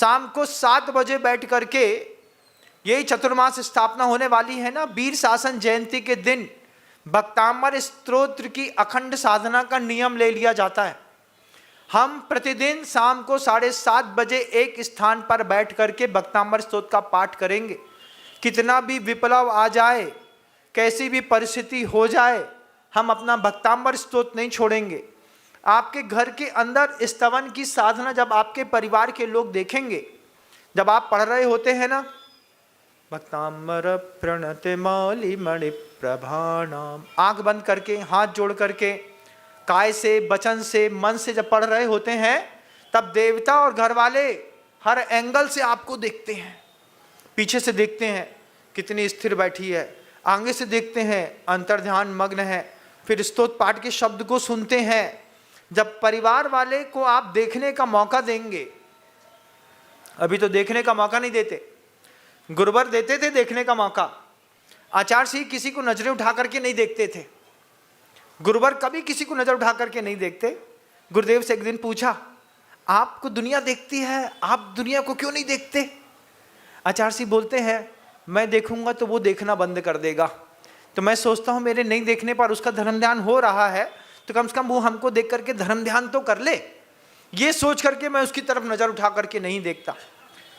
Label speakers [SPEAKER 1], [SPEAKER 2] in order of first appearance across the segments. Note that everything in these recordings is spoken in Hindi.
[SPEAKER 1] शाम को 7 बजे बैठ करके, यही चतुर्मास स्थापना होने वाली है ना, वीर शासन जयंती के दिन भक्तांबर स्तोत्र की अखंड साधना का नियम ले लिया जाता है। हम प्रतिदिन शाम को 7:30 बजे एक स्थान पर बैठ करके भक्तांबर स्तोत्र का पाठ करेंगे। कितना भी विप्लव आ जाए, कैसी भी परिस्थिति हो जाए, हम अपना भक्तांबर स्तोत्र नहीं छोड़ेंगे। आपके घर के अंदर स्तवन की साधना जब आपके परिवार के लोग देखेंगे, जब आप पढ़ रहे होते हैं ना, भक्तांबर प्रणते मौलि मणि प्रभानाम, आंख बंद करके हाथ जोड़ करके काय से, वचन से, मन से जब पढ़ रहे होते हैं, तब देवता और घर वाले हर एंगल से आपको देखते हैं। पीछे से देखते हैं कितनी स्थिर बैठी है, आगे से देखते हैं अंतर्ध्यान मग्न है, फिर स्तोत्र पाठ के शब्द को सुनते हैं। जब परिवार वाले को आप देखने का मौका देंगे, अभी तो देखने का मौका नहीं देते, गुरुवर देते थे देखने का मौका। आचार्य सिंह किसी को नजरें उठा करके नहीं देखते थे, गुरुवर कभी किसी को नजर उठा करके नहीं देखते। गुरुदेव से एक दिन पूछा, आपको दुनिया देखती है, आप दुनिया को क्यों नहीं देखते? आचार्य सिंह बोलते हैं, मैं देखूंगा तो वो देखना बंद कर देगा, तो मैं सोचता हूं मेरे नहीं देखने पर उसका धर्म ध्यान हो रहा है, तो कम से कम वो हमको देख करके धर्म ध्यान तो कर ले। ये सोच करके मैं उसकी तरफ नजर उठा करके नहीं देखता।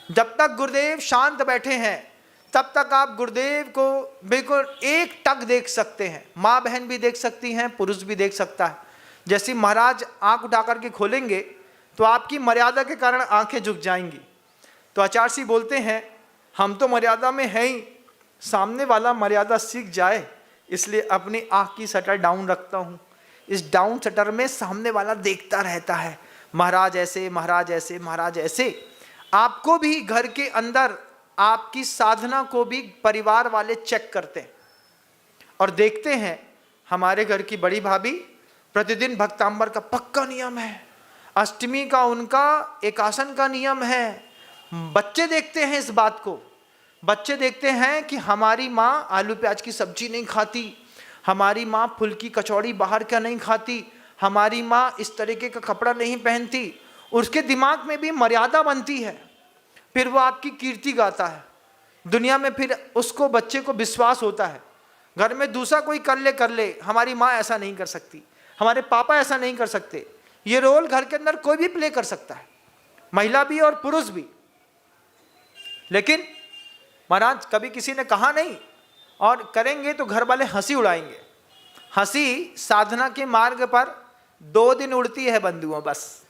[SPEAKER 1] जब तक गुरुदेव शांत बैठे हैं, तब तक आप गुरुदेव को बिल्कुल एक टक देख सकते हैं। माँ बहन भी देख सकती हैं, पुरुष भी देख सकता है। जैसे महाराज आंख उठा करके खोलेंगे तो आपकी मर्यादा के कारण आंखें झुक जाएंगी। तो आचार्य सिंह बोलते हैं, हम तो मर्यादा में हैं ही, सामने वाला मर्यादा सीख जाए, इसलिए अपनी आंख की शटर डाउन रखता हूँ। इस डाउन शटर में सामने वाला देखता रहता है, महाराज ऐसे, महाराज ऐसे, महाराज ऐसे। आपको भी घर के अंदर आपकी साधना को भी परिवार वाले चेक करते हैं और देखते हैं। हमारे घर की बड़ी भाभी प्रतिदिन भक्तांबर का पक्का नियम है, अष्टमी का उनका एकासन का नियम है। बच्चे देखते हैं इस बात को, बच्चे देखते हैं कि हमारी माँ आलू प्याज की सब्जी नहीं खाती, हमारी माँ फुल्की कचौड़ी बाहर का नहीं खाती, हमारी माँ इस तरीके का कपड़ा नहीं पहनती। उसके दिमाग में भी मर्यादा बनती है, फिर वो आपकी कीर्ति गाता है दुनिया में, फिर उसको बच्चे को विश्वास होता है। घर में दूसरा कोई कर ले, हमारी माँ ऐसा नहीं कर सकती, हमारे पापा ऐसा नहीं कर सकते। ये रोल घर के अंदर कोई भी प्ले कर सकता है, महिला भी और पुरुष भी। लेकिन महाराज कभी किसी ने कहा नहीं, और करेंगे तो घर वाले हंसी उड़ाएंगे। हंसी साधना के मार्ग पर 2 दिन उड़ती है बंधुओं, बस।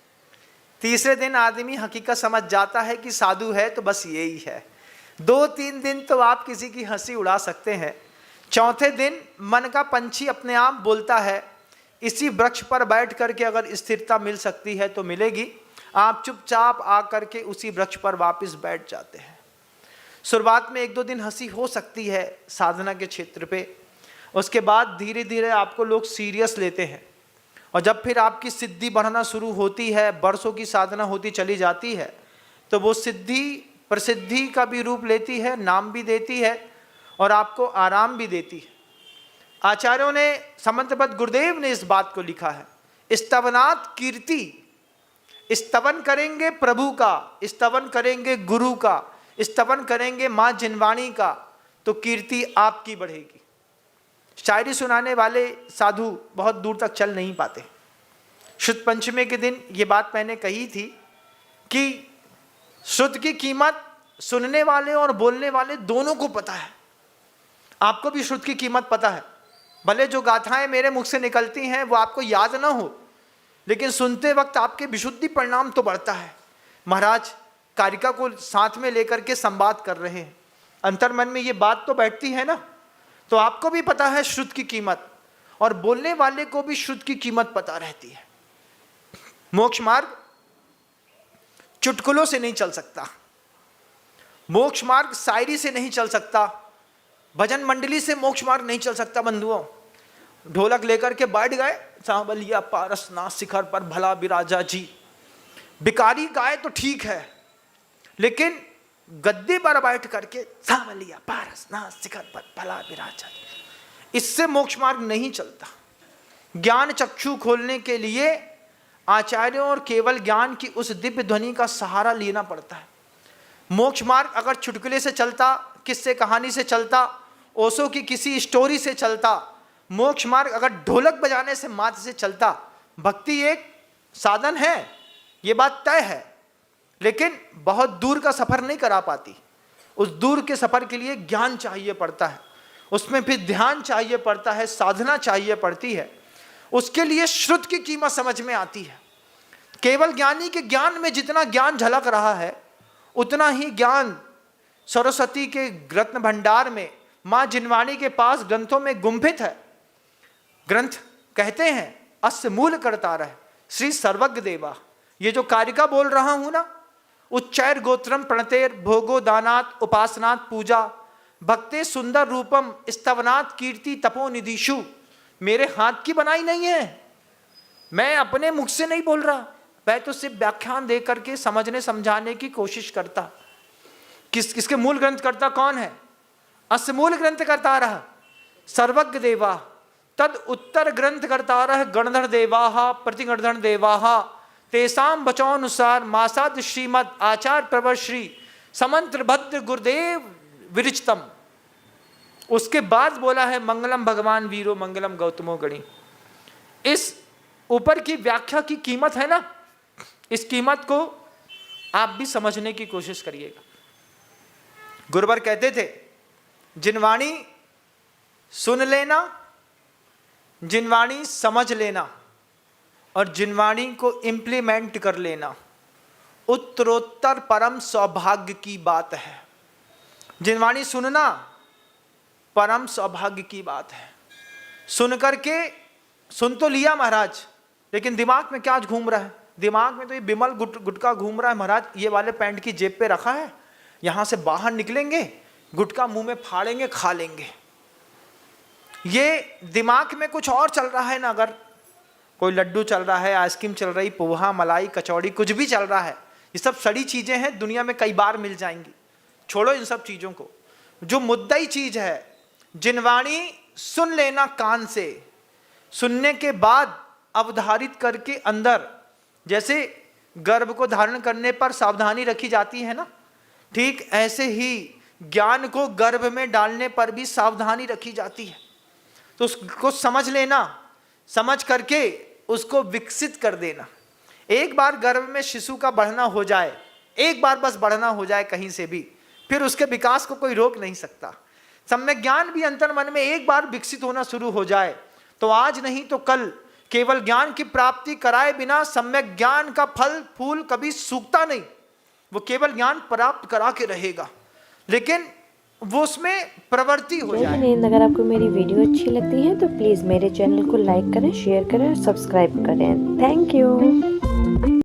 [SPEAKER 1] तीसरे दिन आदमी हकीकत समझ जाता है कि साधु है तो बस यही है। 2-3 दिन तो आप किसी की हंसी उड़ा सकते हैं, चौथे दिन मन का पंछी अपने आप बोलता है, इसी वृक्ष पर बैठ करके अगर स्थिरता मिल सकती है तो मिलेगी। आप चुपचाप आकर के उसी वृक्ष पर वापस बैठ जाते हैं। शुरुआत में 1-2 दिन हंसी हो सकती है साधना के क्षेत्र पे, उसके बाद धीरे धीरे आपको लोग सीरियस लेते हैं। और जब फिर आपकी सिद्धि बढ़ना शुरू होती है, वर्षों की साधना होती चली जाती है, तो वो सिद्धि प्रसिद्धि का भी रूप लेती है, नाम भी देती है और आपको आराम भी देती है। आचार्यों ने, समंतबद्ध गुरुदेव ने इस बात को लिखा है, स्तवनात् कीर्ति। स्तवन करेंगे प्रभु का, स्तवन करेंगे गुरु का, स्तवन करेंगे माँ जिनवाणी का, तो कीर्ति आपकी बढ़ेगी। शायरी सुनाने वाले साधु बहुत दूर तक चल नहीं पाते। शुद्ध पंचमी के दिन ये बात मैंने कही थी कि शुद्ध की कीमत सुनने वाले और बोलने वाले दोनों को पता है। आपको भी शुद्ध की कीमत पता है। भले जो गाथाएं मेरे मुख से निकलती हैं वो आपको याद ना हो, लेकिन सुनते वक्त आपके विशुद्धि परिणाम तो बढ़ता है। महाराज कारिका को साथ में लेकर के संवाद कर रहे हैं, अंतर्मन में ये बात तो बैठती है ना, तो आपको भी पता है शुद्ध की कीमत, और बोलने वाले को भी शुद्ध की कीमत पता रहती है। मोक्ष मार्ग चुटकुलों से नहीं चल सकता, मोक्ष मार्ग शायरी से नहीं चल सकता, भजन मंडली से मोक्ष मार्ग नहीं चल सकता। बंधुओं, ढोलक लेकर के बैठ गए, सांवलिया पारस ना शिखर पर भला विराजा जी, भिखारी गाए तो ठीक है, लेकिन गद्दे पर बैठ करके सांवलिया पारस ना शिखर पर भला विराजा, इससे मोक्ष मार्ग नहीं चलता। ज्ञान चक्षु खोलने के लिए आचार्यों और केवल ज्ञान की उस दिव्य ध्वनि का सहारा लेना पड़ता है। मोक्ष मार्ग अगर चुटकुले से चलता, किस्से कहानी से चलता, ओशो की किसी स्टोरी से चलता, मोक्ष मार्ग अगर ढोलक बजाने से मात्र से चलता, भक्ति एक साधन है, ये बात तय है, लेकिन बहुत दूर का सफर नहीं करा पाती। उस दूर के सफर के लिए ज्ञान चाहिए पड़ता है, उसमें फिर ध्यान चाहिए पड़ता है, साधना चाहिए पड़ती है। उसके लिए श्रुत की कीमत समझ में आती है। केवल ज्ञानी के ज्ञान में जितना ज्ञान झलक रहा है, उतना ही ज्ञान सरस्वती के रत्न भंडार में, माँ जिनवाणी के पास ग्रंथों में गुंफित है। ग्रंथ कहते हैं अस्य मूल कर्तारः श्री सर्वज्ञ देवा। ये जो कारिका बोल रहा हूं ना, उच्चैर गोत्रम प्रणतेर भोगो दानात उपासनात पूजा भक्ते सुंदर रूपम स्तवनात् कीर्ति तपोनिधिषु, मेरे हाथ की बनाई नहीं है, मैं अपने मुख से नहीं बोल रहा, मैं तो सिर्फ व्याख्यान दे करके समझने समझाने की कोशिश करता। किसके मूल ग्रंथ करता कौन है? अस्य मूल ग्रंथ करता रहा सर्वज्ञ देवा, तद उत्तर ग्रंथ करता रह गणधर देवाहा प्रतिगणधर देवाहा, तेसाम बचौनुसार मासाद श्रीमद आचार्य प्रवर श्री समंत्र भद्र गुरुदेव विरिचतम। उसके बाद बोला है मंगलम भगवान वीरो मंगलम गौतमो गणी। इस ऊपर की व्याख्या की कीमत है ना, इस कीमत को आप भी समझने की कोशिश करिएगा। गुरुवर कहते थे जिनवाणी सुन लेना, जिनवाणी समझ लेना और जिनवाणी को इम्प्लीमेंट कर लेना उत्तरोत्तर परम सौभाग्य की बात है। जिनवाणी सुनना परम सौभाग्य की बात है। सुन करके सुन तो लिया महाराज, लेकिन दिमाग में क्या घूम रहा है? दिमाग में तो ये बिमल गुटका घूम रहा है महाराज। ये वाले पैंट की जेब पे रखा है, यहाँ से बाहर निकलेंगे गुटका मुंह में फाड़ेंगे, खा लेंगे। ये दिमाग में कुछ और चल रहा है ना। अगर कोई लड्डू चल रहा है, आइसक्रीम चल रही, पोहा मलाई कचौड़ी कुछ भी चल रहा है, ये सब सड़ी चीज़ें हैं, दुनिया में कई बार मिल जाएंगी। छोड़ो इन सब चीज़ों को। जो मुद्दाई चीज़ है, जिनवाणी सुन लेना कान से, सुनने के बाद अवधारित करके अंदर, जैसे गर्भ को धारण करने पर सावधानी रखी जाती है ना, ठीक ऐसे ही ज्ञान को गर्भ में डालने पर भी सावधानी रखी जाती है। तो उसको समझ लेना, समझ करके उसको विकसित कर देना। एक बार गर्भ में शिशु का बढ़ना हो जाए, एक बार बस बढ़ना हो जाए कहीं से भी, फिर उसके विकास को कोई रोक नहीं सकता। सम्यक ज्ञान भी अंतर मन में एक बार विकसित होना शुरू हो जाए तो आज नहीं तो कल केवल ज्ञान की प्राप्ति कराए बिना सम्यक ज्ञान का फल फूल कभी सूखता नहीं। वो केवल ज्ञान प्राप्त करा के रहेगा, लेकिन वो उसमें प्रवृत्ति हो जाए।
[SPEAKER 2] अगर आपको मेरी वीडियो अच्छी लगती है तो प्लीज़ मेरे चैनल को लाइक करें, शेयर करें और सब्सक्राइब करें। Thank you.